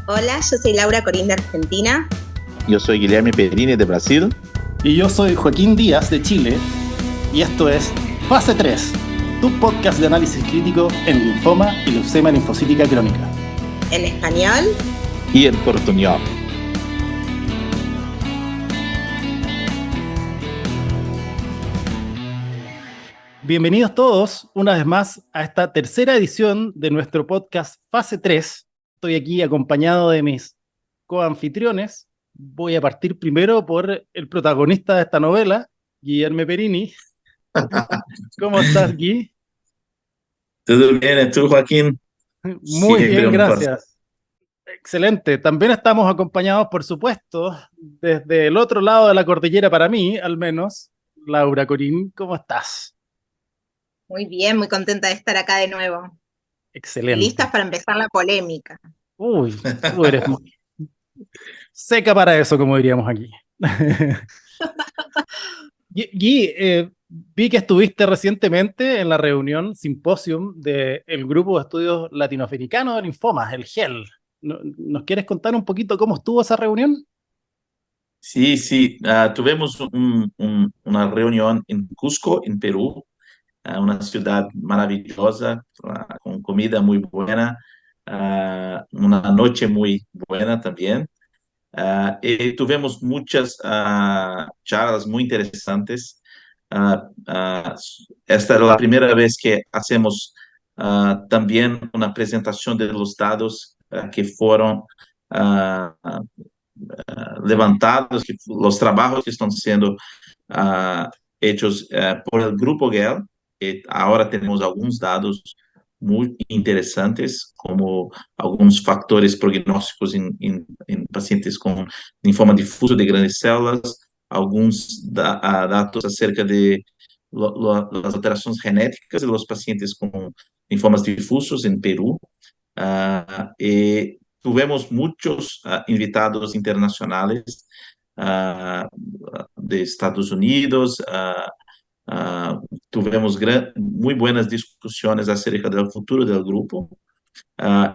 Hola, yo soy Laura Corín de Argentina. Yo soy Guilherme Perini de Brasil. Y yo soy Joaquín Díaz de Chile. Y esto es Fase 3, tu podcast de análisis crítico en linfoma y leucemia linfocítica crónica. En español y en portuñol. Bienvenidos todos una vez más a esta tercera edición de nuestro podcast Fase 3. Estoy aquí acompañado de mis coanfitriones. Voy a partir primero por el protagonista de esta novela, Guilherme Perini. ¿Cómo estás, Gui? Todo bien, ¿y tú, Joaquín? Muy Siempre bien, un placer. gracias. Excelente. También estamos acompañados, por supuesto, desde el otro lado de la cordillera, para mí, al menos, Laura Corín. ¿Cómo estás? Muy bien, muy contenta de estar acá de nuevo. Excelente. Listas para empezar la polémica. Uy, tú eres seca para eso, como diríamos aquí. Gui, vi que estuviste recientemente en la reunión simposium del Grupo de Estudios Latinoamericanos de Linfomas, el GEL. ¿Nos quieres contar un poquito cómo estuvo esa reunión? Sí. Tuvimos una reunión en Cusco, en Perú, una ciudad maravillosa, con comida muy buena, una noche muy buena también. Y tuvimos muchas charlas muy interesantes. Esta es la primera vez que hacemos también una presentación de los datos que fueron ah, levantados, los trabajos que están siendo hechos por el Grupo GEL. Ahora tenemos algunos datos muy interesantes, como algunos factores prognósticos en pacientes con linfoma difuso de grandes células, algunos datos acerca de las alteraciones genéticas de los pacientes con linfomas difusos en Perú. Y tuvimos muchos invitados internacionales de Estados Unidos. Tuvimos muy buenas discusiones acerca del futuro del grupo.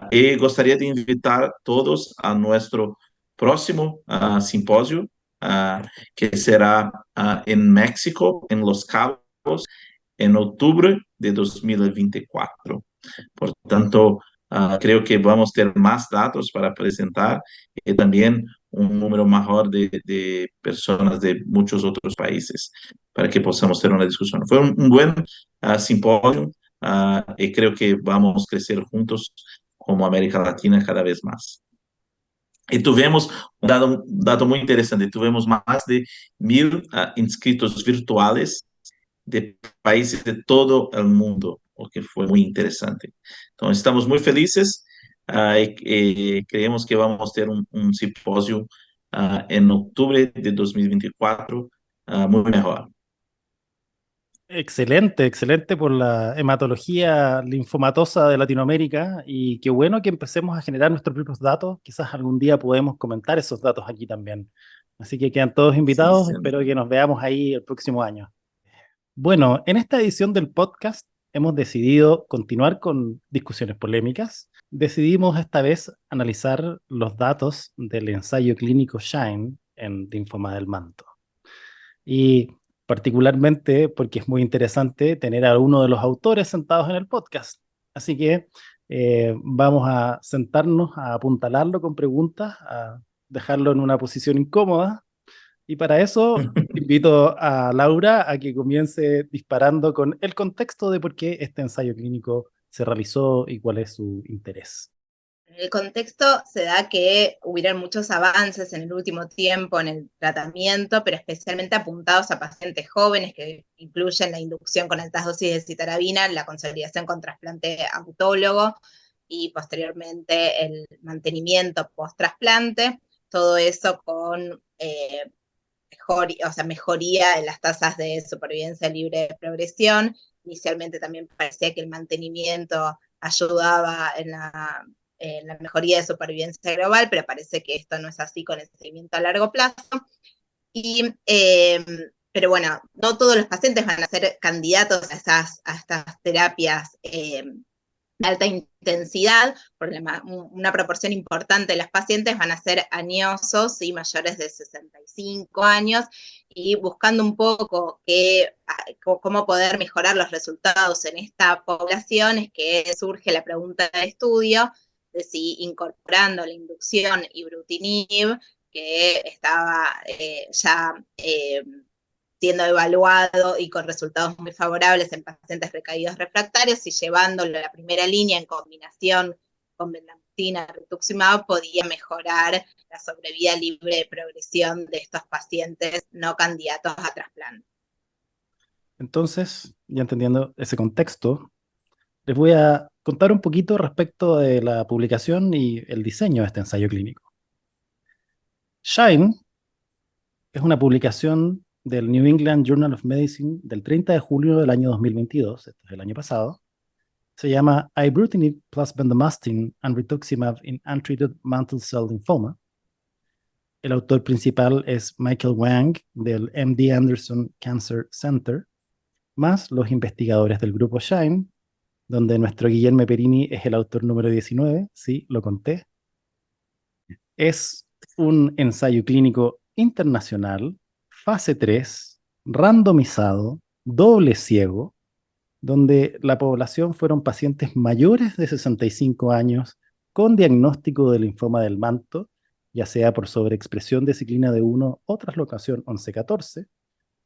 Y gostaria de invitar todos a nuestro próximo simposio, que será en México, en Los Cabos, en octubre de 2024. Por tanto, creo que vamos a tener más datos para presentar y también un número mayor de personas de muchos otros países para que podamos tener una discusión. Fue un buen simposio, y creo que vamos a crecer juntos como América Latina cada vez más. Y tuvimos un dato muy interesante, tuvimos más de 1,000 inscritos virtuales de países de todo el mundo, o que fue muy interesante. Entonces, estamos muy felices y creemos que vamos a tener un simposio en octubre de 2024 muy mejor. Excelente por la hematología linfomatosa de Latinoamérica y qué bueno que empecemos a generar nuestros propios datos. Quizás algún día podemos comentar esos datos aquí también. Así que quedan todos Sí, invitados. sí. Espero que nos veamos ahí el próximo año. Bueno, en esta edición del podcast hemos decidido continuar con discusiones polémicas. Decidimos esta vez analizar los datos del ensayo clínico SHINE en linfoma del manto. Y particularmente porque es muy interesante tener a uno de los autores sentados en el podcast. Así que vamos a sentarnos a apuntalarlo con preguntas, a dejarlo en una posición incómoda. Y para eso invito a Laura a que comience disparando con el contexto de por qué este ensayo clínico se realizó y cuál es su interés. El contexto se da que hubieron muchos avances en el último tiempo en el tratamiento, pero especialmente apuntados a pacientes jóvenes que incluyen la inducción con altas dosis de citarabina, la consolidación con trasplante autólogo y posteriormente el mantenimiento post-trasplante, todo eso con mejoría en las tasas de supervivencia libre de progresión. Inicialmente también parecía que el mantenimiento ayudaba en la mejoría de supervivencia global, pero parece que esto no es así con el seguimiento a largo plazo. Y, pero bueno, no todos los pacientes van a ser candidatos a estas terapias de alta intensidad, porque una proporción importante de los pacientes van a ser añosos y mayores de 65 años, y buscando un poco cómo poder mejorar los resultados en esta población, es que surge la pregunta de estudio de si incorporando la inducción ibrutinib, que estaba ya siendo evaluado y con resultados muy favorables en pacientes recaídos refractarios, y llevándolo a la primera línea en combinación con bendamustine, rituximab, podía mejorar la sobrevida libre de progresión de estos pacientes no candidatos a trasplante. Entonces, ya entendiendo ese contexto, les voy a contar un poquito respecto de la publicación y el diseño de este ensayo clínico. SHINE es una publicación del New England Journal of Medicine del 30 de julio del año 2022, esto es el año pasado. Se llama Ibrutinib plus bendamustine and rituximab in untreated mantle cell lymphoma. El autor principal es Michael Wang del MD Anderson Cancer Center, más los investigadores del grupo SHINE, donde nuestro Guillermo Perini es el autor número 19, sí, lo conté. Es un ensayo clínico internacional, fase 3, randomizado, doble ciego, donde la población fueron pacientes mayores de 65 años con diagnóstico de linfoma del manto, ya sea por sobreexpresión de ciclina D1 o traslocación 11-14,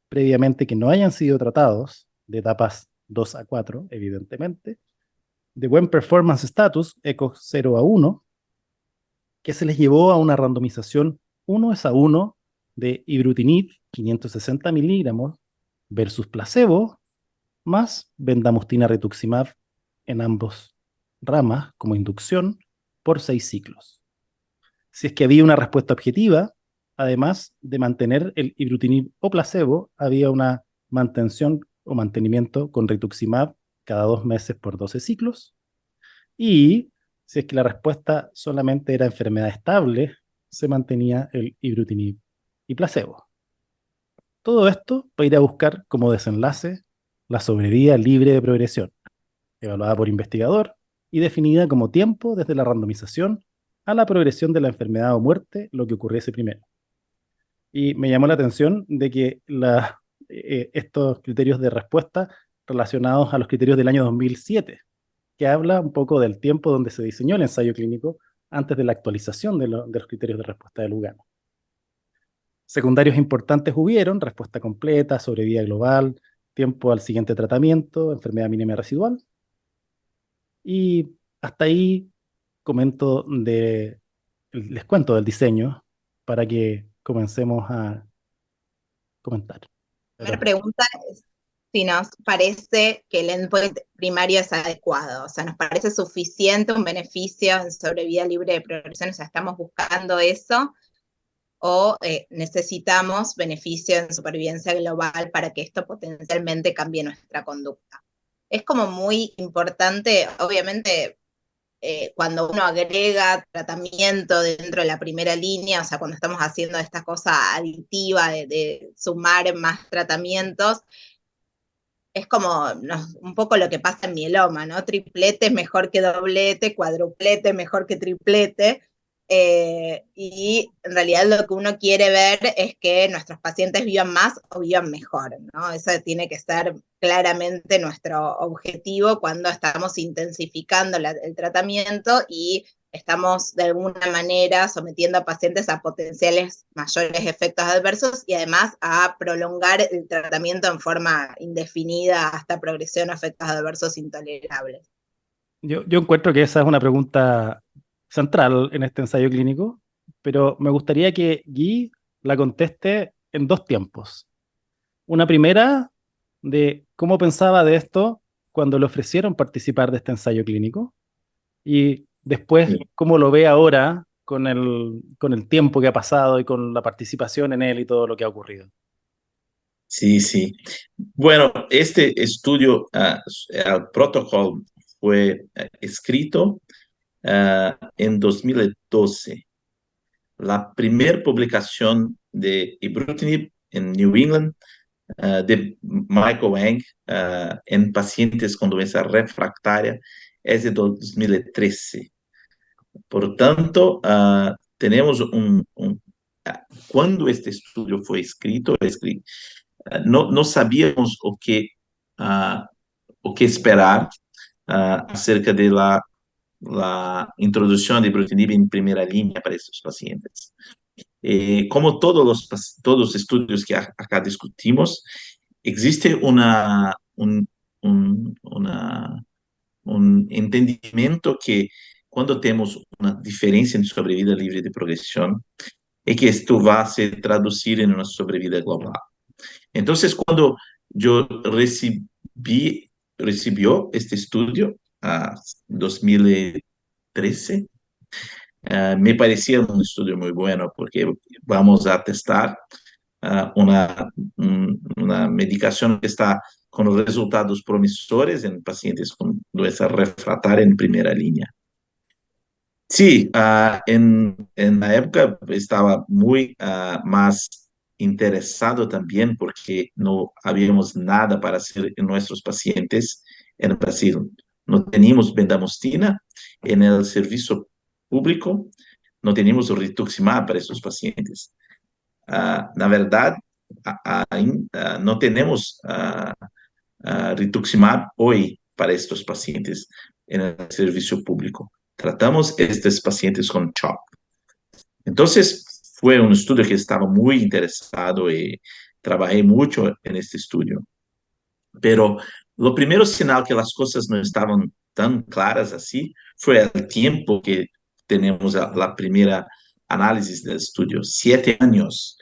previamente que no hayan sido tratados, de etapas 2 a 4, evidentemente, de buen performance status, ECO 0 a 1, que se les llevó a una randomización 1:1 de ibrutinib 560 miligramos versus placebo más bendamustine rituximab en ambos ramas como inducción por 6 ciclos. Si es que había una respuesta objetiva, además de mantener el ibrutinib o placebo, había una mantención o mantenimiento con rituximab cada 2 meses por 12 ciclos. Y si es que la respuesta solamente era enfermedad estable, se mantenía el ibrutinib y placebo. Todo esto para ir a buscar como desenlace la sobrevida libre de progresión, evaluada por investigador y definida como tiempo desde la randomización a la progresión de la enfermedad o muerte, lo que ocurriese primero. Y me llamó la atención de que estos criterios de respuesta relacionados a los criterios del año 2007, que habla un poco del tiempo donde se diseñó el ensayo clínico antes de la actualización de los criterios de respuesta de Lugano. Secundarios importantes hubieron: respuesta completa, sobrevida global, tiempo al siguiente tratamiento, enfermedad mínima residual. Y hasta ahí les cuento del diseño para que comencemos a comentar. La primera pregunta es si nos parece que el endpoint primario es adecuado, o sea, ¿nos parece suficiente un beneficio en sobrevida libre de progresión? O sea, ¿estamos buscando eso? ¿O necesitamos beneficio en supervivencia global para que esto potencialmente cambie nuestra conducta? Es como muy importante, obviamente, cuando uno agrega tratamiento dentro de la primera línea, o sea, cuando estamos haciendo esta cosa aditiva de sumar más tratamientos, es como un poco lo que pasa en mieloma, ¿no? Triplete es mejor que doblete, cuadruplete mejor que triplete, y en realidad lo que uno quiere ver es que nuestros pacientes vivan más o vivan mejor, ¿no? Eso tiene que ser claramente nuestro objetivo cuando estamos intensificando el tratamiento y estamos de alguna manera sometiendo a pacientes a potenciales mayores efectos adversos y además a prolongar el tratamiento en forma indefinida hasta progresión a efectos adversos intolerables. Yo encuentro que esa es una pregunta central en este ensayo clínico, pero me gustaría que Guy la conteste en 2 tiempos. Una primera de cómo pensaba de esto cuando le ofrecieron participar de este ensayo clínico, y después cómo lo ve ahora con el tiempo que ha pasado y con la participación en él y todo lo que ha ocurrido. Sí, sí. Bueno, este estudio, el protocolo fue escrito en 2012. La primera publicación de ibrutinib en New England de Michael Wang en pacientes con doença refractária es de 2013. Por tanto, tenemos cuando este estudio fue escrito, no sabíamos o que esperar acerca de la introducción de ibrutinib en primera línea para estos pacientes. Como todos los estudios que acá discutimos, existe un entendimiento que cuando tenemos una diferencia en sobrevida libre de progresión, es que esto va a se traducir en una sobrevida global. Entonces, cuando yo recibió este estudio a 2013, me parecía un estudio muy bueno porque vamos a testar una medicación que está con resultados promisores en pacientes con doença refractaria en primera línea. Sí, en la época estaba muy más interesado también porque no habíamos nada para hacer en nuestros pacientes en Brasil. No teníamos bendamustina en el servicio público, no teníamos rituximab para estos pacientes. Na verdade, não temos rituximab hoje para estes pacientes no serviço público. Tratamos estes pacientes com CHOP. Então, foi um estudo que estava muito interessado e trabalhei muito neste estudo. Pero o primeiro sinal que as coisas não estavam tão claras assim foi o tempo que temos a primeira análise do estudo, 7 anos.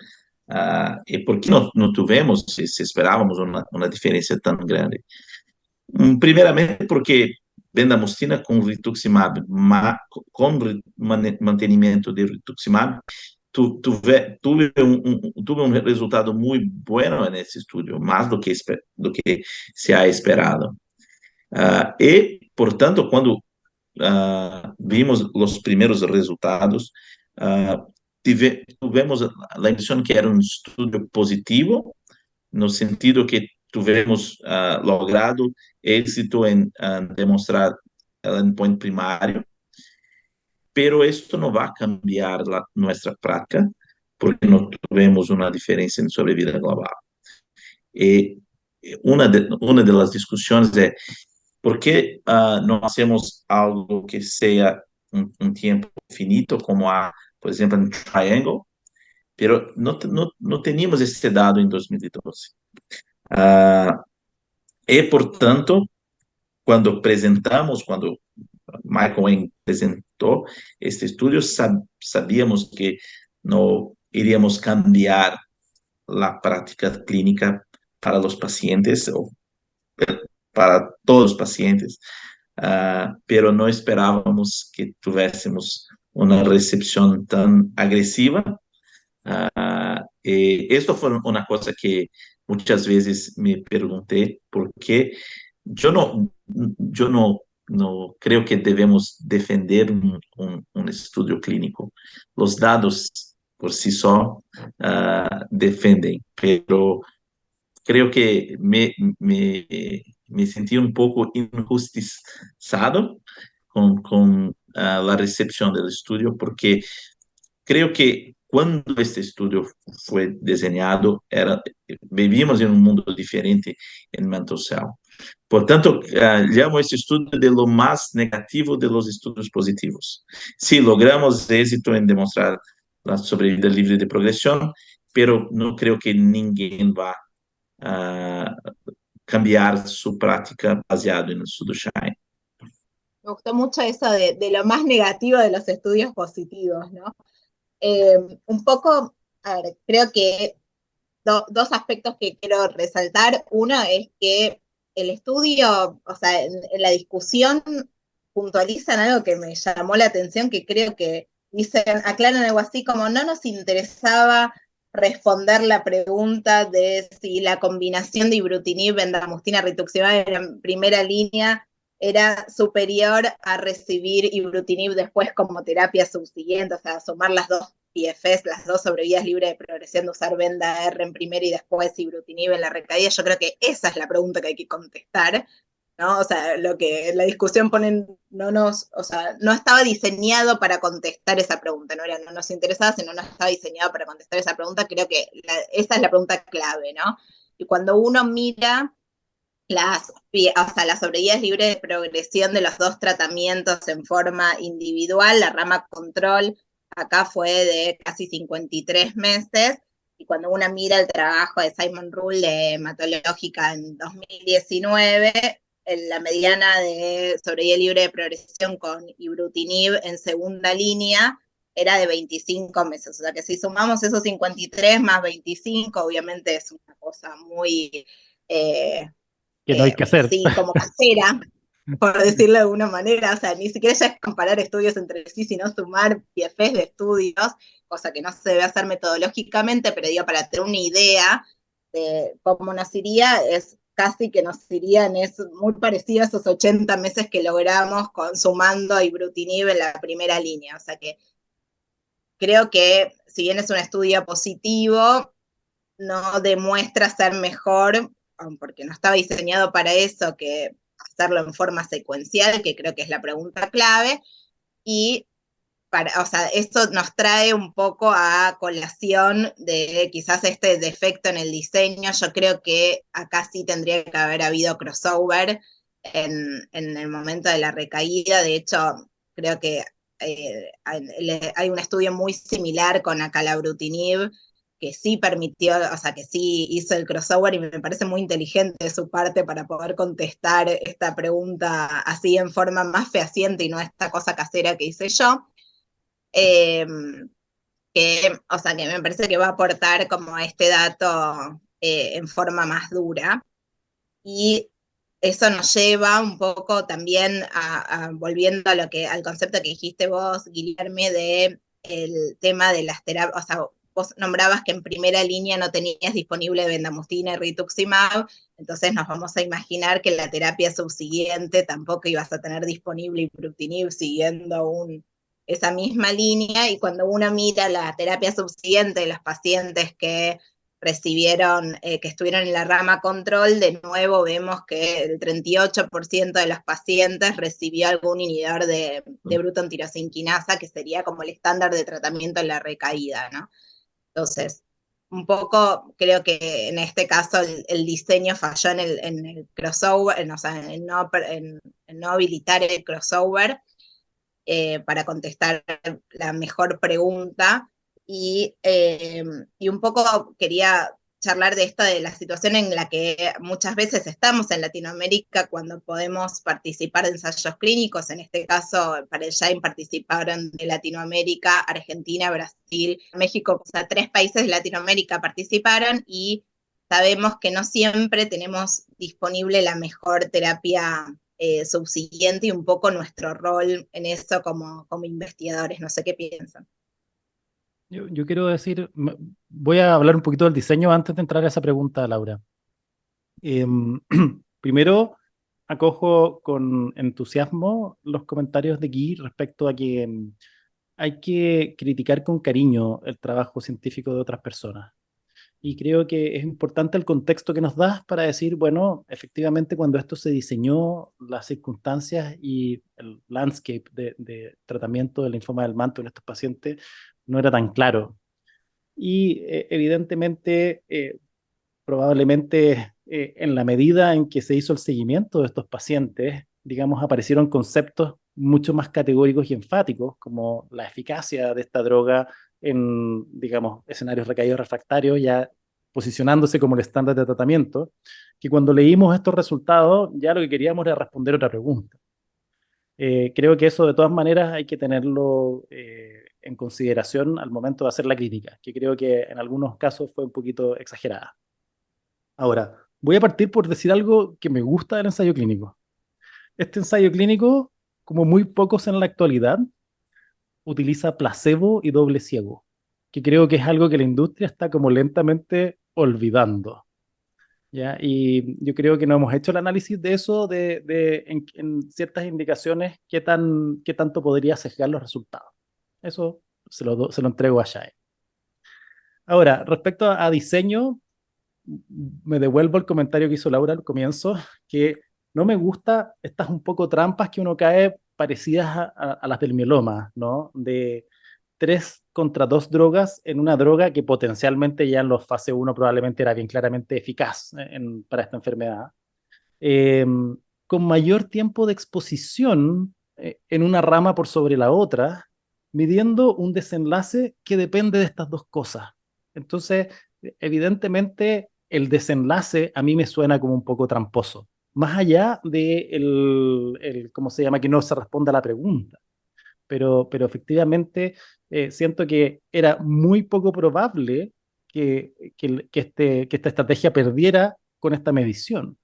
E por que não tivemos, se esperávamos uma diferença tão grande? Primeiramente, porque bendamustina com rituximab, com mantenimento de rituximab, tuve um resultado muito bueno nesse estudo, mais do que se ha esperado. E, portanto, quando vimos os primeiros resultados, tivemos a impressão que era um estudo positivo, no sentido que tivemos logrado êxito em demonstrar o endpoint primário, pero esto não vai cambiar nossa prática, porque não tivemos uma diferença em sobrevida global. E uma das discussões é por que não hacemos algo que seja um tempo finito, como por exemplo, em Triangle, pero não teníamos esse dado em 2012. E, portanto, quando Michael Eng apresentou este estudo, sabíamos que não iríamos cambiar a prática clínica para os pacientes, ou para todos os pacientes, pero não esperávamos que tivéssemos uma recepção tão agressiva. E esto foi uma coisa que muitas vezes me perguntei, porque eu não creio que devemos defender um estudo clínico. Os dados por si só defendem, pero creio que me senti um pouco injustiçado com a recepção do estudo, porque creio que quando este estudo foi desenhado, vivíamos em um mundo diferente em mantle cell. Portanto, llamo este estudo de lo mais negativo de los estudos positivos. Sí, logramos éxito em demonstrar a sobrevida livre de progressão, pero não creio que ninguém vá cambiar sua prática baseado no estudo SHINE. Me gustó mucho eso de lo más negativo de los estudios positivos, ¿no? Un poco, a ver, creo que dos aspectos que quiero resaltar. Uno es que el estudio, o sea, en la discusión puntualizan algo que me llamó la atención, que creo que aclaran algo así como no nos interesaba responder la pregunta de si la combinación de ibrutinib, bendamustina, rituximab en primera línea era superior a recibir ibrutinib después como terapia subsiguiente, o sea, sumar las dos PFS, las dos sobrevidas libres de progresión, de usar Benda-R en primera y después ibrutinib en la recaída. Yo creo que esa es la pregunta que hay que contestar ¿no? O sea, lo que la discusión pone, o sea, no estaba diseñado para contestar esa pregunta, no nos interesaba, sino no estaba diseñado para contestar esa pregunta. Creo que esa es la pregunta clave, ¿no? Y cuando uno mira las sobrevivas libres de progresión de los dos tratamientos en forma individual, la rama control acá fue de casi 53 meses, y cuando uno mira el trabajo de Simon Rule de hematológica en 2019, la mediana de sobrevida libre de progresión con ibrutinib en segunda línea era de 25 meses, o sea que si sumamos esos 53 más 25, obviamente es una cosa muy... Que no hay que hacer. sí, como casera, por decirlo de alguna manera, o sea, ni siquiera ya es comparar estudios entre sí, sino sumar PFs de estudios, cosa que no se debe hacer metodológicamente, pero digo, para tener una idea de cómo nos iría, es casi que nos irían, es muy parecido a esos 80 meses que logramos sumando a ibrutinib en la primera línea, o sea que creo que si bien es un estudio positivo, no demuestra ser mejor, porque no estaba diseñado para eso, que hacerlo en forma secuencial, que creo que es la pregunta clave, y o sea, esto nos trae un poco a colación de quizás este defecto en el diseño. Yo creo que acá sí tendría que haber habido crossover en el momento de la recaída. De hecho, creo que hay un estudio muy similar con acalabrutinib, que sí permitió, o sea, que sí hizo el crossover, y me parece muy inteligente de su parte para poder contestar esta pregunta así en forma más fehaciente y no esta cosa casera que hice yo. O sea, que me parece que va a aportar como este dato en forma más dura. Y eso nos lleva un poco también volviendo a al concepto que dijiste vos, Guilherme, de el tema de las terapias. O sea, vos nombrabas que en primera línea no tenías disponible bendamustine y rituximab, entonces nos vamos a imaginar que en la terapia subsiguiente tampoco ibas a tener disponible ibrutinib siguiendo esa misma línea, y cuando uno mira la terapia subsiguiente de los pacientes que recibieron, que estuvieron en la rama control, de nuevo vemos que el 38% de los pacientes recibió algún inhibidor de bruton tirosinquinasa, que sería como el estándar de tratamiento en la recaída, ¿no? Entonces, un poco creo que en este caso el diseño falló en el crossover, o sea, en no habilitar el crossover para contestar la mejor pregunta. Y un poco quería charlar de esto, de la situación en la que muchas veces estamos en Latinoamérica cuando podemos participar de ensayos clínicos. En este caso, para el Shine participaron de Latinoamérica, Argentina, Brasil, México, o sea, 3 países de Latinoamérica participaron, y sabemos que no siempre tenemos disponible la mejor terapia subsiguiente, y un poco nuestro rol en eso como investigadores. No sé qué piensan. Yo quiero decir, voy a hablar un poquito del diseño antes de entrar a esa pregunta, Laura. Primero, acojo con entusiasmo los comentarios de Guy respecto a que hay que criticar con cariño el trabajo científico de otras personas. Y creo que es importante el contexto que nos das para decir, bueno, efectivamente cuando esto se diseñó, las circunstancias y el landscape de tratamiento del linfoma del manto en estos pacientes no era tan claro. Y evidentemente, probablemente en la medida en que se hizo el seguimiento de estos pacientes, digamos, aparecieron conceptos mucho más categóricos y enfáticos, como la eficacia de esta droga en, digamos, escenarios recaídos refractarios, ya posicionándose como el estándar de tratamiento, que cuando leímos estos resultados, ya lo que queríamos era responder otra pregunta. Creo que eso de todas maneras hay que tenerlo en consideración al momento de hacer la crítica, que creo que en algunos casos fue un poquito exagerada. Ahora, voy a partir por decir algo que me gusta del ensayo clínico. Este ensayo clínico, como muy pocos en la actualidad, utiliza placebo y doble ciego, que creo que es algo que la industria está como lentamente olvidando. ¿Ya? Y yo creo que no hemos hecho el análisis de eso, en ciertas indicaciones, qué tanto podría sesgar los resultados. Eso se lo entrego a Shai. Ahora, respecto a diseño, me devuelvo el comentario que hizo Laura al comienzo, que no me gusta estas un poco trampas que uno cae parecidas a las del mieloma, ¿no? De 3 contra 2 drogas en una droga que potencialmente ya en los fase 1 probablemente era bien claramente eficaz para esta enfermedad. Eh, con mayor tiempo de exposición en una rama por sobre la otra, midiendo un desenlace que depende de estas dos cosas. Entonces, evidentemente, el desenlace a mí me suena como un poco tramposo, más allá de ¿cómo se llama? Que no se responda a la pregunta. Pero efectivamente siento que era muy poco probable que esta estrategia perdiera con esta medición.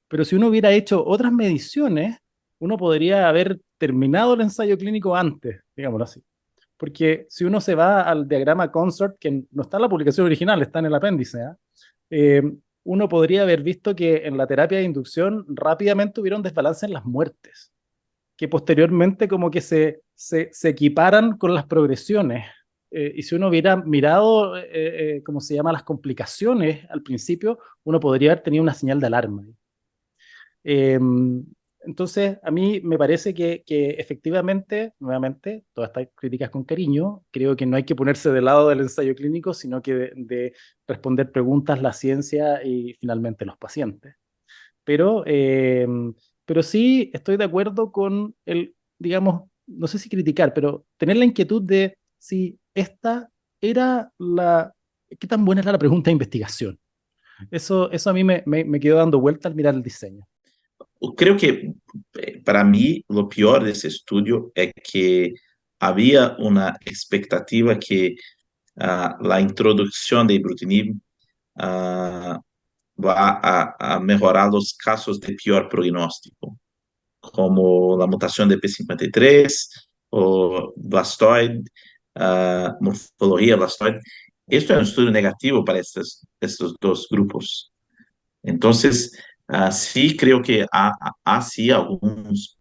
Pero si uno hubiera hecho otras mediciones, uno podría haber terminado el ensayo clínico antes, digámoslo así. Porque si uno se va al diagrama CONSORT, que no está en la publicación original, está en el apéndice, ¿eh? Eh, uno podría haber visto que en la terapia de inducción rápidamente hubieron desbalance en las muertes, que posteriormente como que se equiparan con las progresiones. Y si uno hubiera mirado, ¿cómo se llama?, las complicaciones al principio, uno podría haber tenido una señal de alarma. Eh, entonces, a mí me parece que efectivamente, nuevamente, todas estas críticas con cariño, creo que no hay que ponerse del lado del ensayo clínico, sino que de responder preguntas, la ciencia y finalmente los pacientes. Pero, pero sí estoy de acuerdo con digamos, no sé si criticar, pero tener la inquietud de si esta era qué tan buena era la pregunta de investigación. Eso a mí me quedó dando vuelta al mirar el diseño. Creo que para mí lo peor de ese estudio es que había una expectativa que la introducción de ibrutinib ah, va a mejorar los casos de peor pronóstico, como la mutación de P53 o blastoide, morfología blastoide. Esto es un estudio negativo para estos dos grupos. Entonces, sí creo que há sí algunos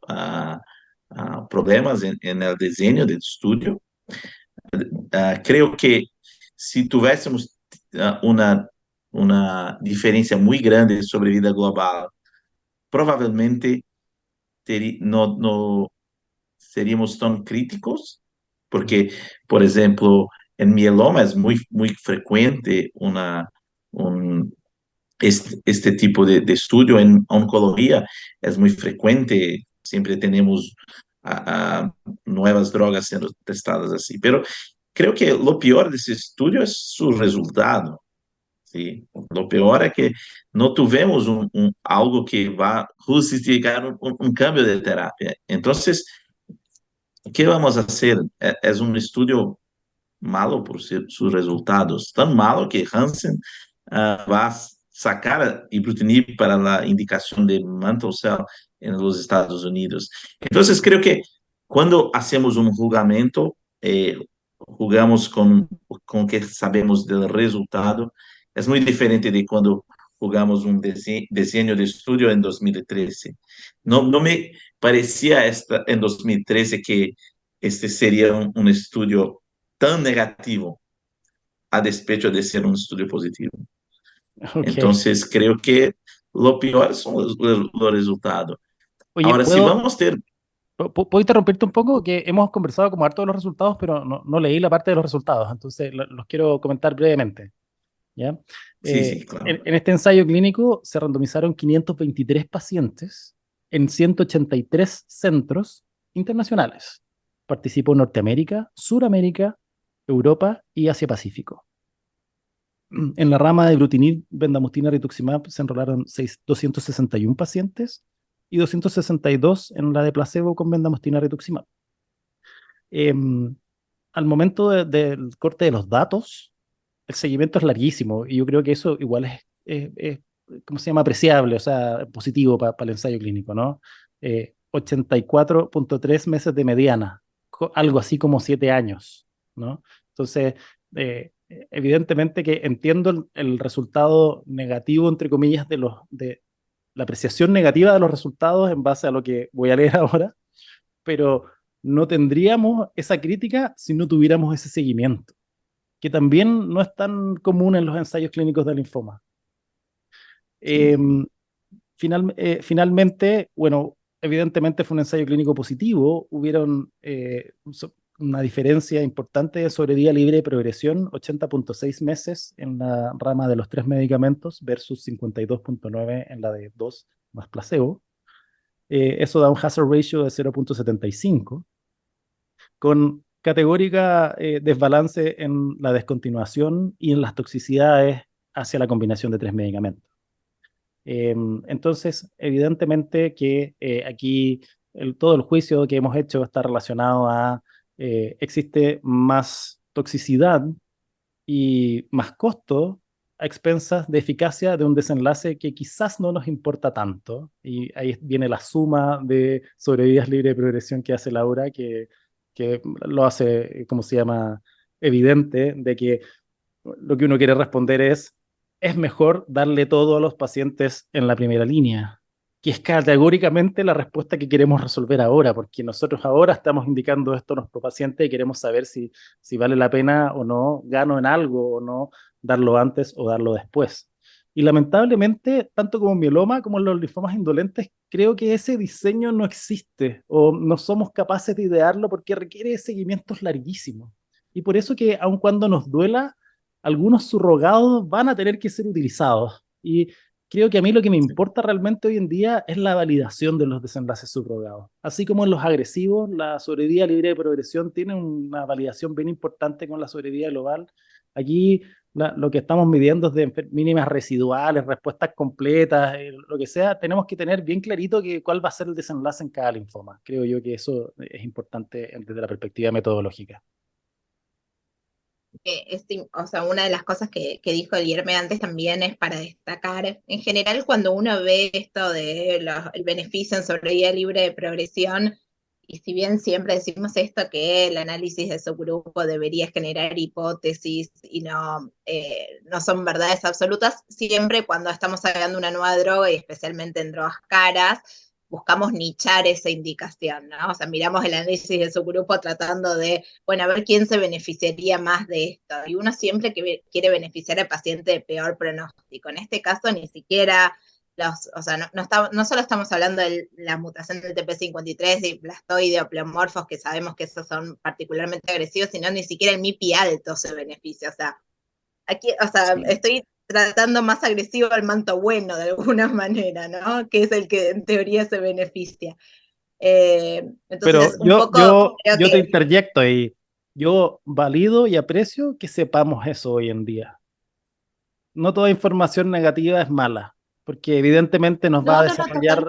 problemas en el diseño del estudio. Creo que si tuviésemos una diferencia muy grande sobre vida global, probablemente no seríamos tan críticos, porque, por ejemplo, en mieloma es muy frecuente un, este tipo de estudio. En oncología es muy frecuente, siempre tenemos nuevas drogas siendo testadas así, pero creo que lo peor de ese estudio es su resultado. Sí, lo peor es que no tuvimos algo que va a justificar un cambio de terapia. Entonces, ¿qué vamos a hacer? Es un estudio malo por sus resultados, tan malo que Hansen va a sacar ibrutinib para la indicación de mantle cell en los Estados Unidos. Entonces, creo que cuando hacemos un jugamento, jugamos con que sabemos del resultado. Es muy diferente de cuando jugamos un diseño de estudio en 2013. No me parecía en 2013 que este sería un estudio tan negativo a despecho de ser un estudio positivo. Ok. Entonces, creo que lo peor son los resultados. Oye, Ahora, si vamos a ter... ¿puedo interrumpirte un poco? Que hemos conversado como harto de los resultados, pero no leí la parte de los resultados, entonces los quiero comentar brevemente. ¿Ya? Sí, claro. En este ensayo clínico se randomizaron 523 pacientes en 183 centros internacionales. Participó Norteamérica, Suramérica, Europa y Asia-Pacífico. En la rama de ibrutinib, bendamustine, rituximab se enrolaron 261 pacientes y 262 en la de placebo con bendamustine, rituximab. Al momento del corte de los datos, el seguimiento es larguísimo y yo creo que eso igual es ¿cómo se llama? Apreciable, o sea, positivo para el ensayo clínico, ¿no? 84.3 meses de mediana, algo así como 7 años, ¿no? Entonces, evidentemente que entiendo el resultado negativo, entre comillas, de la apreciación negativa de los resultados en base a lo que voy a leer ahora, pero no tendríamos esa crítica si no tuviéramos ese seguimiento, que también no es tan común en los ensayos clínicos de linfoma. Sí. Eh, finalmente, bueno, evidentemente fue un ensayo clínico positivo, hubieron una diferencia importante de sobrevida libre de progresión, 80.6 meses en la rama de los 3 medicamentos versus 52.9 en la de 2 más placebo. Eso da un hazard ratio de 0.75, con categórica desbalance en la descontinuación y en las toxicidades hacia la combinación de 3 medicamentos. Entonces, evidentemente que aquí todo el juicio que hemos hecho está relacionado a existe más toxicidad y más costo a expensas de eficacia de un desenlace que quizás no nos importa tanto. Y ahí viene la suma de sobrevidas libre de progresión que hace Laura, que lo hace, ¿cómo se llama?, evidente de que lo que uno quiere responder es mejor darle todo a los pacientes en la primera línea, que es categóricamente la respuesta que queremos resolver ahora, porque nosotros ahora estamos indicando esto a nuestro paciente y queremos saber si vale la pena o no, gano en algo o no, darlo antes o darlo después. Y lamentablemente, tanto como en mieloma como en los linfomas indolentes, creo que ese diseño no existe o no somos capaces de idearlo porque requiere seguimientos larguísimos. Y por eso que aun cuando nos duela, algunos subrogados van a tener que ser utilizados. Y creo que a mí lo que me importa realmente hoy en día es la validación de los desenlaces subrogados. Así como en los agresivos, la sobrevida libre de progresión tiene una validación bien importante con la sobrevida global. Aquí lo que estamos midiendo es de mínimas residuales, respuestas completas, lo que sea. Tenemos que tener bien clarito cuál va a ser el desenlace en cada linfoma. Creo yo que eso es importante desde la perspectiva metodológica. O sea, una de las cosas que dijo Guillermo antes también es para destacar, en general cuando uno ve esto de el beneficio en sobrevida libre de progresión, y si bien siempre decimos esto, que el análisis de subgrupo debería generar hipótesis y no son verdades absolutas, siempre cuando estamos hablando de una nueva droga, y especialmente en drogas caras, buscamos nichar esa indicación, ¿no? O sea, miramos el análisis de subgrupo tratando de, bueno, a ver quién se beneficiaría más de esto. Y uno siempre quiere beneficiar al paciente de peor pronóstico. En este caso, ni siquiera o sea, no solo estamos hablando de la mutación del TP53 y blastoide o pleomorfos, que sabemos que esos son particularmente agresivos, sino ni siquiera el MIPI alto se beneficia. O sea, aquí, sí. Estoy tratando más agresivo al manto bueno de alguna manera, ¿no? Que es el que en teoría se beneficia. Entonces, pero yo te interjecto y yo valido y aprecio que sepamos eso hoy en día. No toda información negativa es mala, porque evidentemente nos va a desarrollar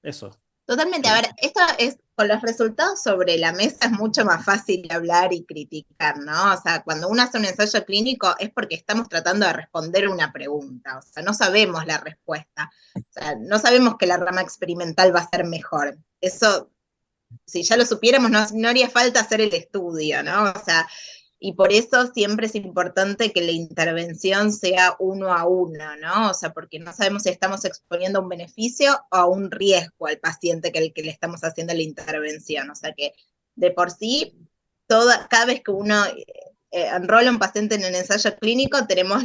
eso. Totalmente, a ver, esto es, con los resultados sobre la mesa es mucho más fácil hablar y criticar, ¿no? O sea, cuando uno hace un ensayo clínico es porque estamos tratando de responder una pregunta, o sea, no sabemos la respuesta, o sea, no sabemos que la rama experimental va a ser mejor. Eso, si ya lo supiéramos, no haría falta hacer el estudio, ¿no? O sea, y por eso siempre es importante que la intervención sea 1 a 1, ¿no? O sea, porque no sabemos si estamos exponiendo un beneficio o a un riesgo al paciente que le estamos haciendo la intervención. O sea que de por sí, cada vez que uno enrola a un paciente en el ensayo clínico, tenemos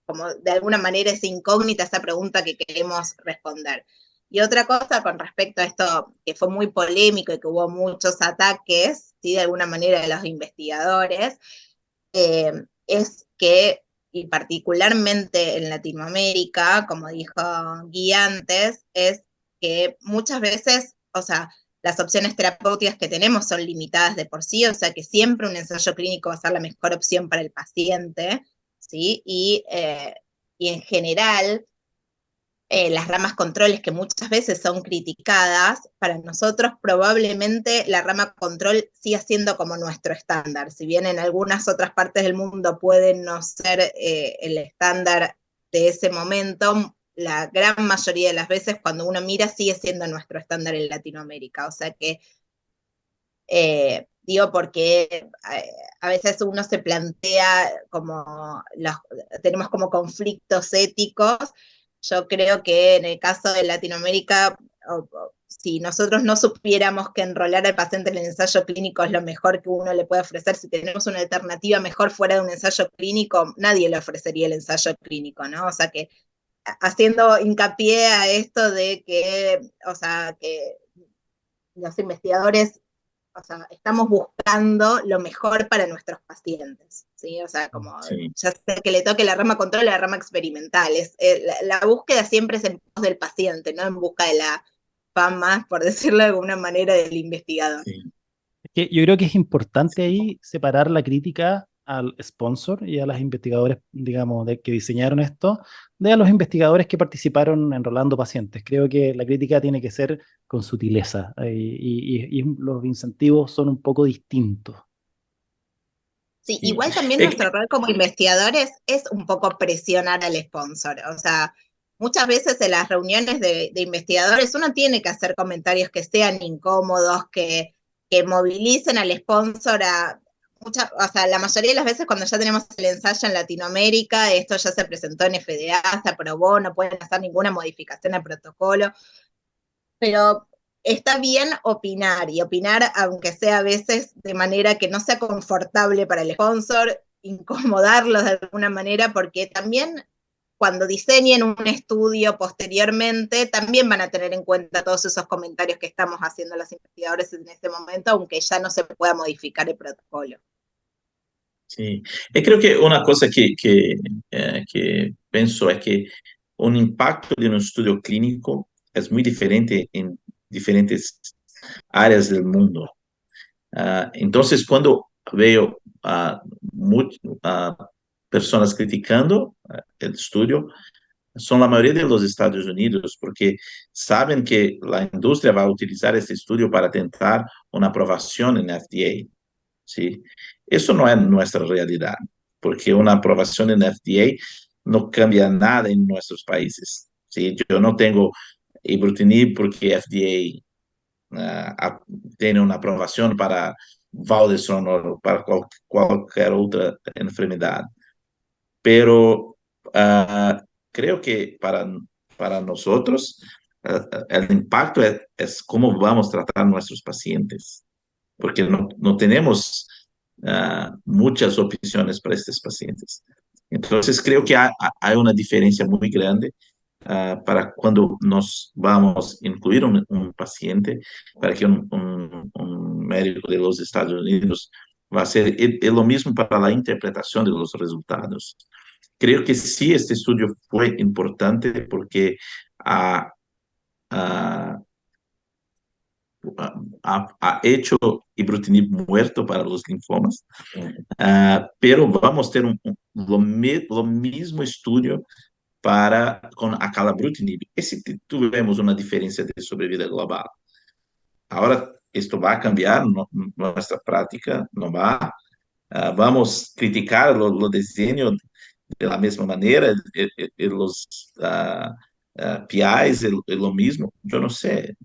como de alguna manera esa incógnita, esa pregunta que queremos responder. Y otra cosa con respecto a esto, que fue muy polémico y que hubo muchos ataques, ¿sí?, de alguna manera de los investigadores, es que, y particularmente en Latinoamérica, como dijo Guy antes, es que muchas veces, o sea, las opciones terapéuticas que tenemos son limitadas de por sí, o sea que siempre un ensayo clínico va a ser la mejor opción para el paciente, ¿sí? Y en general, las ramas controles que muchas veces son criticadas, para nosotros probablemente la rama control siga siendo como nuestro estándar. Si bien en algunas otras partes del mundo pueden no ser el estándar de ese momento, la gran mayoría de las veces cuando uno mira sigue siendo nuestro estándar en Latinoamérica. O sea que, digo porque a veces uno se plantea como, tenemos como conflictos éticos. Yo creo que en el caso de Latinoamérica, si nosotros no supiéramos que enrolar al paciente en el ensayo clínico es lo mejor que uno le puede ofrecer, si tenemos una alternativa mejor fuera de un ensayo clínico, nadie le ofrecería el ensayo clínico, ¿no? O sea que haciendo hincapié a esto de que, o sea, que los investigadores, o sea, estamos buscando lo mejor para nuestros pacientes, ¿sí? O sea, como Sí, ya sea que le toque la rama control o la rama experimental, la búsqueda siempre es en pos del paciente, no en busca de la fama, por decirlo de alguna manera, del investigador. sí. Es que yo creo que es importante ahí separar la crítica al sponsor y a los investigadores, digamos, que diseñaron esto, de a los investigadores que participaron enrolando pacientes. Creo que la crítica tiene que ser con sutileza y los incentivos son un poco distintos. Sí, Sí. igual también Eh, nuestro rol como investigadores es un poco presionar al sponsor. O sea, muchas veces en las reuniones de investigadores uno tiene que hacer comentarios que sean incómodos, que movilicen al sponsor a... o sea, la mayoría de las veces cuando ya tenemos el ensayo en Latinoamérica, esto ya se presentó en FDA, se aprobó, no pueden hacer ninguna modificación al protocolo, pero está bien opinar y opinar, aunque sea a veces de manera que no sea confortable para el sponsor, incomodarlos de alguna manera, porque también cuando diseñen un estudio posteriormente, también van a tener en cuenta todos esos comentarios que estamos haciendo los investigadores en este momento, aunque ya no se pueda modificar el protocolo. Sim, eu creio que uma coisa que penso é que o impacto de um estudo clínico é muito diferente em diferentes áreas do mundo. Então, quando vejo pessoas criticando o estudo, são a maioria dos Estados Unidos, porque sabem que a indústria vai utilizar esse estudo para tentar uma aprovação em FDA. ¿Sí? Eso no es nuestra realidad, porque una aprobación en FDA no cambia nada en nuestros países. ¿Sí? Yo no tengo ibrutinib porque FDA tiene una aprobación para Valdeson o para cualquier otra enfermedad. Pero creo que para nosotros el impacto es cómo vamos a tratar a nuestros pacientes, porque no tenemos muchas opciones para estos pacientes. Entonces, creo que hay una diferencia muy grande para cuando nos vamos a incluir un paciente, para que un médico de los Estados Unidos va a hacer lo mismo para la interpretación de los resultados. Creo que sí, este estudio fue importante porque ha, ha, ha hecho ibrutinib muerto para los linfomas, pero vamos a tener lo mismo estudio para con acalabrutinib. E se tivemos uma diferença de sobrevida global? Agora, isto vai cambiar nossa prática, não vai? Vamos criticar o desenho da mesma maneira, e os PIs, e o mesmo? Eu não sei.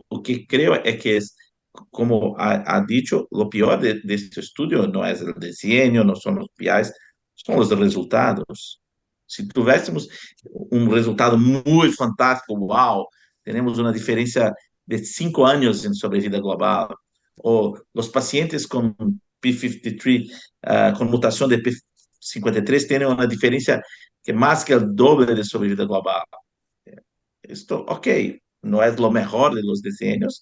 O que creio é que, como ha dicho, o pior deste estudo não é o desenho, não são os PIs, são os resultados. Se tivéssemos um resultado muito fantástico, uau, teremos uma diferença de 5 anos em sobrevida global, ou os pacientes com P53, com mutação de P53, têm uma diferença que mais que o dobro de sobrevida global. Esto, ok, no es lo mejor de los diseños,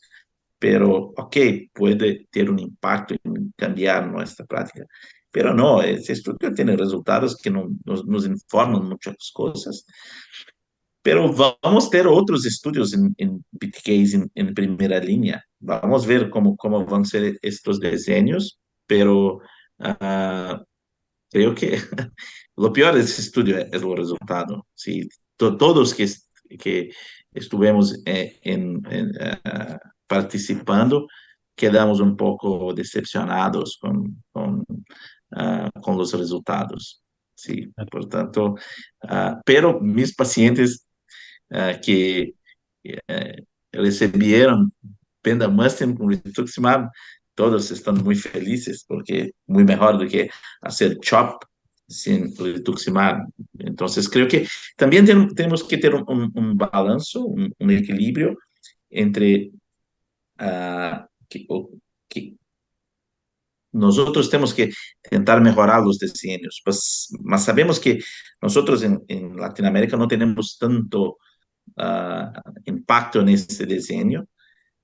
pero ok, puede tener un impacto en cambiar nuestra práctica. Pero no, ese estudio tiene resultados que nos informan muchas cosas. Pero vamos a ter outros estudos em BTKs em primeira linha. Vamos ver como vão ser estes desenhos, pero creo que lo peor de ese estudio es el resultado. Sí, todos que estuvimos participando quedamos un poco decepcionados con los resultados. Sí, por tanto, pero mis pacientes que recibieron bendamustine con rituximab, todos están muy felices porque muy mejor do que hacer CHOP sin rituximab. Entonces, creo que también tenemos que tener un balance, un equilibrio entre que nosotros tenemos que tentar mejorar los diseños. Pues, mas sabemos que nosotros en Latinoamérica no tenemos tanto impacto en este diseño.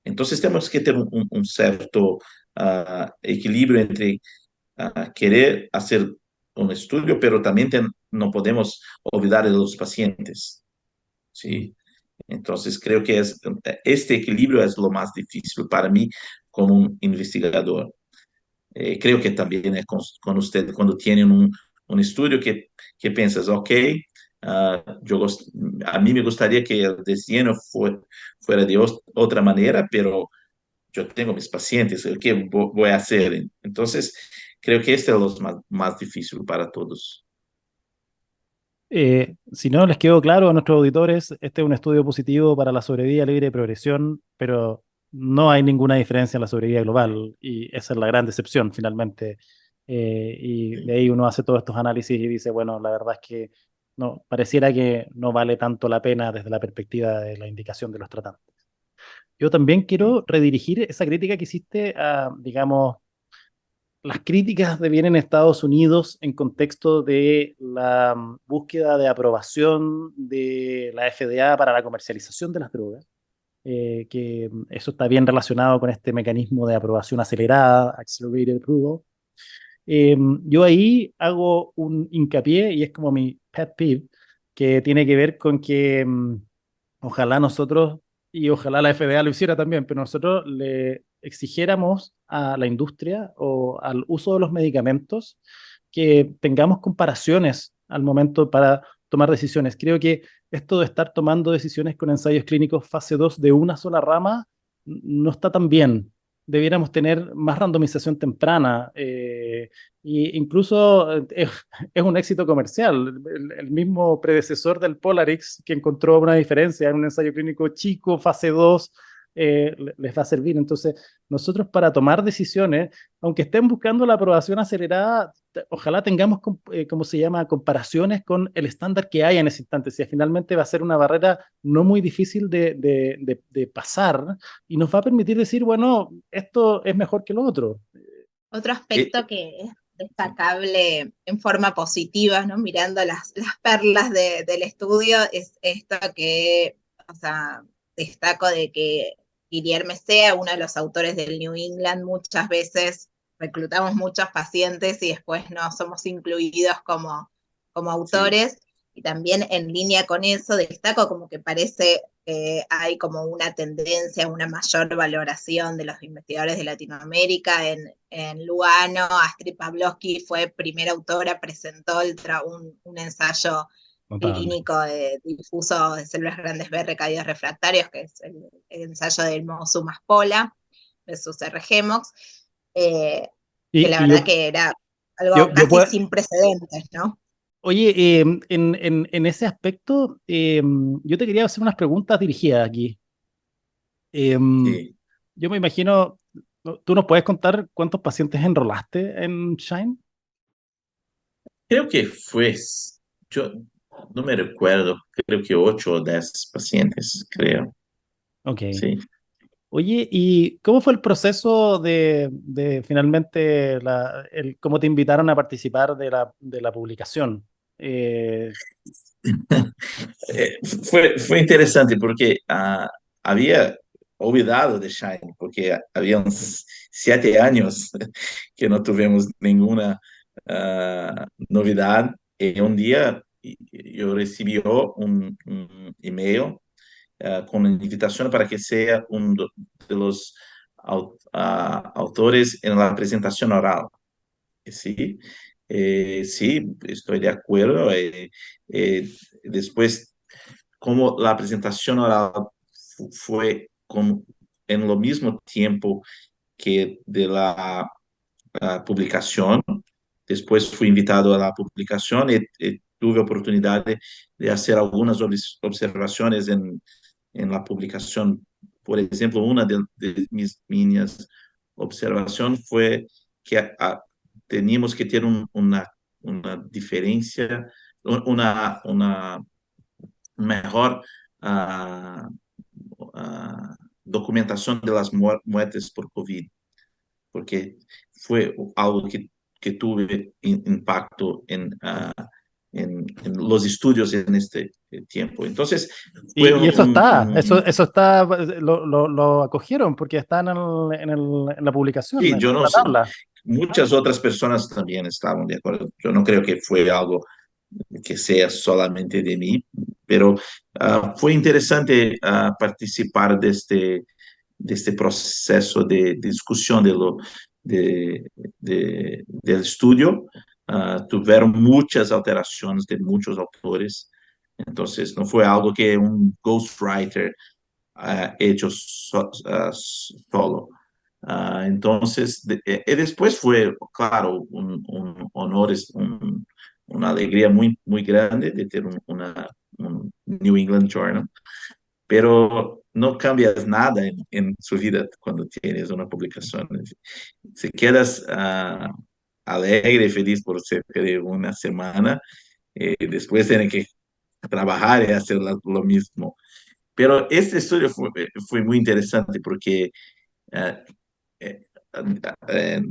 Entonces tenemos que tener un cierto equilibrio entre querer hacer un estudio, pero también no podemos olvidar de los pacientes. ¿Sí? Entonces creo que este equilibrio es lo más difícil para mí como un investigador. Creo que también es con usted cuando tienen un estudio que piensas, ok, a mí me gustaría que el diseño fuera de otra manera, pero yo tengo mis pacientes, ¿qué voy a hacer? Entonces, creo que este es lo más difícil para todos. Si no les quedó claro a nuestros auditores, este es un estudio positivo para la sobrevida libre de progresión, pero no hay ninguna diferencia en la sobrevida global y esa es la gran decepción finalmente. Y de ahí uno hace todos estos análisis y dice, bueno, la verdad es que no, pareciera que no vale tanto la pena desde la perspectiva de la indicación de los tratantes. Yo también quiero redirigir esa crítica que hiciste a, digamos, las críticas de bien en Estados Unidos en contexto de la búsqueda de aprobación de la FDA para la comercialización de las drogas, que eso está bien relacionado con este mecanismo de aprobación acelerada, accelerated approval. Yo ahí hago un hincapié y es como mi pet peeve, que tiene que ver con que ojalá nosotros, y ojalá la FDA lo hiciera también, pero nosotros le exigiéramos a la industria o al uso de los medicamentos que tengamos comparaciones al momento para tomar decisiones. Creo que esto de estar tomando decisiones con ensayos clínicos fase 2 de una sola rama no está tan bien. Debiéramos tener más randomización temprana. Y incluso es un éxito comercial. El mismo predecesor del Polarix, que encontró una diferencia en un ensayo clínico chico, fase 2, les va a servir. Entonces, nosotros para tomar decisiones, aunque estén buscando la aprobación acelerada, ojalá tengamos, ¿cómo se llama?, comparaciones con el estándar que hay en ese instante. Si finalmente va a ser una barrera no muy difícil de pasar y nos va a permitir decir, bueno, esto es mejor que lo otro. Otro Eh, aspecto que es destacable en forma positiva, ¿no? Mirando las perlas del estudio, es esto que, o sea, destaco de que Guillermo sea uno de los autores del New England. Muchas veces reclutamos muchos pacientes y después no somos incluidos como sí, autores. Y también en línea con eso, destaco como que parece que hay como una tendencia, una mayor valoración de los investigadores de Latinoamérica. En Lugano, Astrid Pavlovsky fue primera autora, presentó un ensayo Notable. clínico de difuso de células grandes B recaídos refractarios, que es el ensayo del Mosu más Pola, de sus RGMOX, que la Y verdad que era algo yo casi puedo, sin precedentes, ¿no? oye, en ese aspecto, yo te quería hacer unas preguntas dirigidas aquí. sí. Yo me imagino, ¿tú nos puedes contar cuántos pacientes enrolaste en Shine? Creo que yo no me recuerdo, creo que 8 o 10 pacientes, creo. Ok. Sí. Oye, ¿y cómo fue el proceso de finalmente, cómo te invitaron a participar de la publicación? Eh, Fue interesante porque había olvidado de Shine, porque había uns 7 años que no tuvimos ninguna novedad. Y un día yo recibí un email con una invitación para que sea uno de los autores en la presentación oral. Sí, sí, estoy de acuerdo. Después, como la presentación oral fue en lo mismo tiempo que de la publicación, después fui invitado a la publicación y tuve oportunidad de hacer algunas observaciones en la publicación. Por ejemplo, una de mis observaciones fue que teníamos que tener una diferencia, una mejor ah, documentación de las muertes por COVID, porque fue algo que que tuve impacto en los estudios en este tiempo. Entonces, fue Y eso está, eso está, lo acogieron porque está en la publicación, sí, en yo no la sé, tabla. muchas otras personas también estaban de acuerdo. Yo no creo que fue algo que sea solamente de mí, pero fue interesante participar de este proceso de discusión del estudio. Tuvieron muchas alteraciones de muchos autores, entonces no fue algo que un ghostwriter hecho solo. Entonces, después fue, claro, un honor, una alegría muy, muy grande de tener un New England Journal, pero no cambias nada en su vida cuando tienes una publicación. Si quedas alegre y feliz por cerca de una semana, después tienes que trabajar y hacer lo mismo. Pero este estudio fue muy interesante porque eh, eh, eh,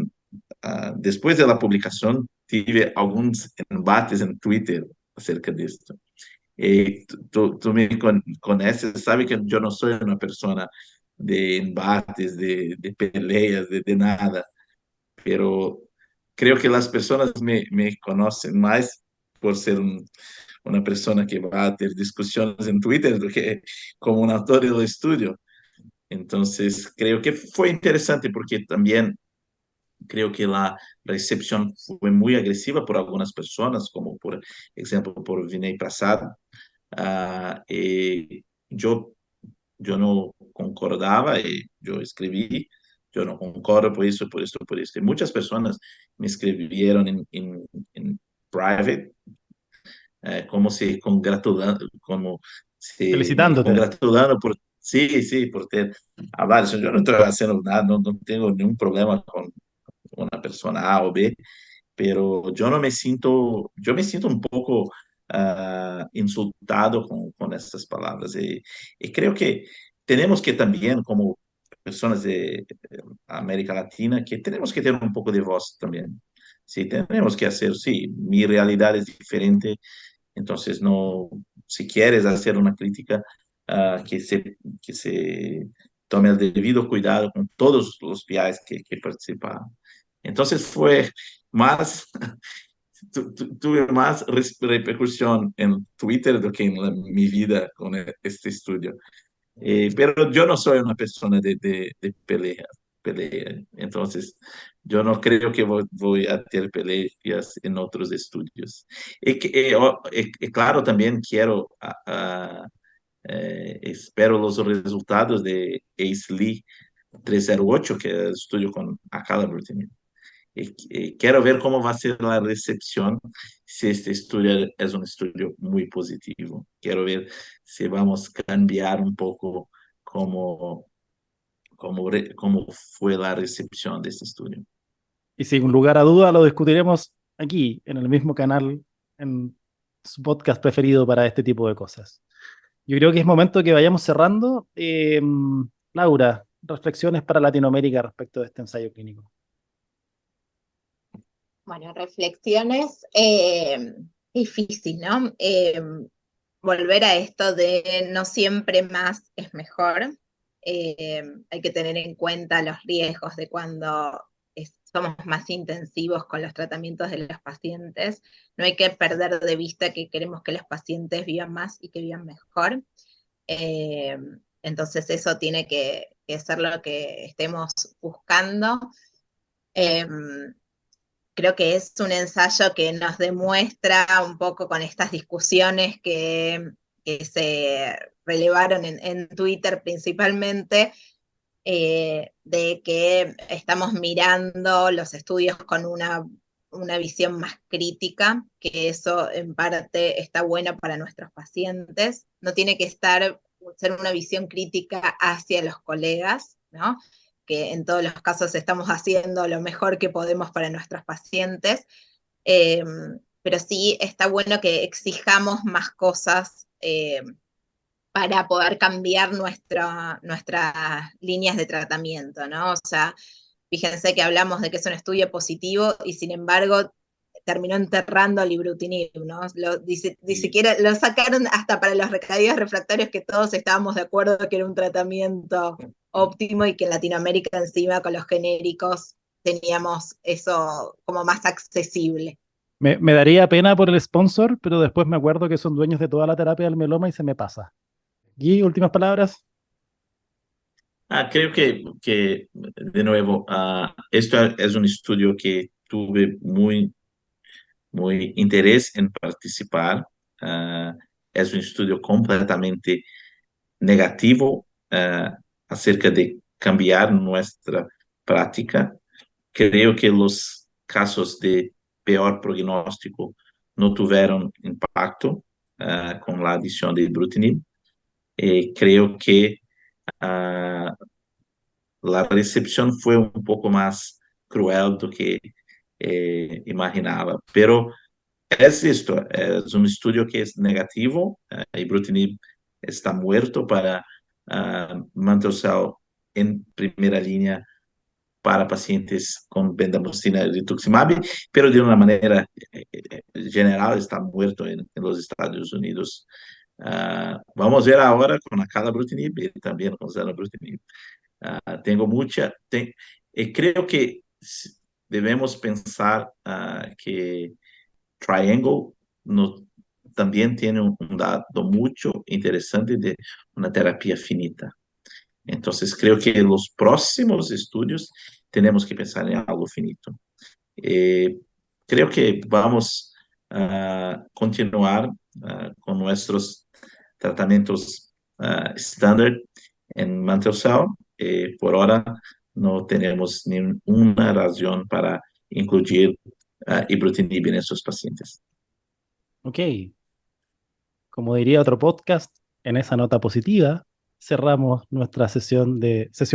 después de la publicación tive algunos embates en Twitter acerca de esto. Tú me conoces, sabe que yo no soy una persona de embates, de peleas, de nada, pero creo que las personas me conocen más por ser una persona que va a tener discusiones en Twitter do que como un autor del estudio. Entonces, creo que fue interesante porque también creo que la recepción fue muy agresiva por algunas personas, como por ejemplo por Vinay Prasad. Yo, yo no concordaba y yo escribí, yo no concordo por eso, por esto, por esto. Y muchas personas me escribieron en private, como se congratulando, como se me Felicitándote. congratulando por, sí, sí, por ter hablado. Yo no estoy haciendo nada, no tengo ningún problema con una persona A o B, pero yo me siento un poco insultado con estas palabras. Y creo que tenemos que también, como personas de América Latina, que tenemos que tener un poco de voz también. Sí, tenemos que hacer, sí, mi realidad es diferente, entonces no, si quieres hacer una crítica, que se tome el debido cuidado con todos los PIs que participaron. Entonces fue más, tuve más repercusión en Twitter do que en mi vida con este estudio. Pero yo no soy una persona de pelea. Entonces yo no creo que voy a tener peleas en otros estudios. Claro, también quiero, espero los resultados de Ace Lee 308, que es el estudio con Acalabur también. Quiero ver cómo va a ser la recepción si este estudio es un estudio muy positivo. Quiero ver si vamos a cambiar un poco cómo, cómo fue la recepción de este estudio. Y sin lugar a duda lo discutiremos aquí, en el mismo canal, en su podcast preferido para este tipo de cosas. Yo creo que es momento que vayamos cerrando. Laura, reflexiones para Latinoamérica respecto de este ensayo clínico. Bueno, reflexiones, difícil, ¿no? Volver a esto de no siempre más es mejor. Hay que tener en cuenta los riesgos de cuando somos más intensivos con los tratamientos de los pacientes. No hay que perder de vista que queremos que los pacientes vivan más y que vivan mejor. Eh, entonces eso tiene que ser lo que estemos buscando. Eh, Creo que es un ensayo que nos demuestra un poco con estas discusiones que se relevaron en Twitter principalmente, de que estamos mirando los estudios con una visión más crítica, que eso en parte está bueno para nuestros pacientes. No tiene que ser una visión crítica hacia los colegas, ¿no? Que en todos los casos estamos haciendo lo mejor que podemos para nuestros pacientes, eh, pero sí está bueno que exijamos más cosas para poder cambiar nuestras líneas de tratamiento, ¿no? O sea, Fíjense que hablamos de que es un estudio positivo y sin embargo terminó enterrando al ibrutinib, ¿no? Ni siquiera lo sacaron hasta para los recaídos refractarios, que todos estábamos de acuerdo que era un tratamiento óptimo y que en Latinoamérica encima con los genéricos teníamos eso como más accesible. Me daría pena por el sponsor, pero después me acuerdo que son dueños de toda la terapia del mieloma y se me pasa. Gui, últimas palabras. Creo que de nuevo, esto es un estudio que tuve muy interés en participar. Es un estudio completamente negativo acerca de cambiar nuestra práctica. Creo que los casos de peor pronóstico no tuvieron impacto con la adición de ibrutinib. Creo que la recepción fue un poco más cruel do que imaginaba, pero es esto, es un estudio que es negativo. Ibrutinib está muerto para mantle cell en primera línea para pacientes con bendamustine y rituximab, pero de una manera general está muerto en los Estados Unidos. Vamos a ver ahora con acalabrutinib y también con zanubrutinib. Creo que debemos pensar que Triangle también tiene un dato mucho interesante de una terapia finita. Entonces, creo que en los próximos estudios tenemos que pensar en algo finito. Creo que vamos a continuar con nuestros tratamientos estándar en mantle cell. Por ahora no tenemos ninguna razón para incluir ibrutinib en esos pacientes. Ok. Como diría otro podcast, en esa nota positiva, cerramos nuestra sesión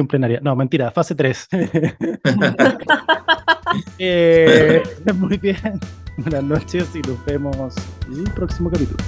plenaria. No, mentira, fase 3. Muy bien. Buenas noches y nos vemos en el próximo capítulo.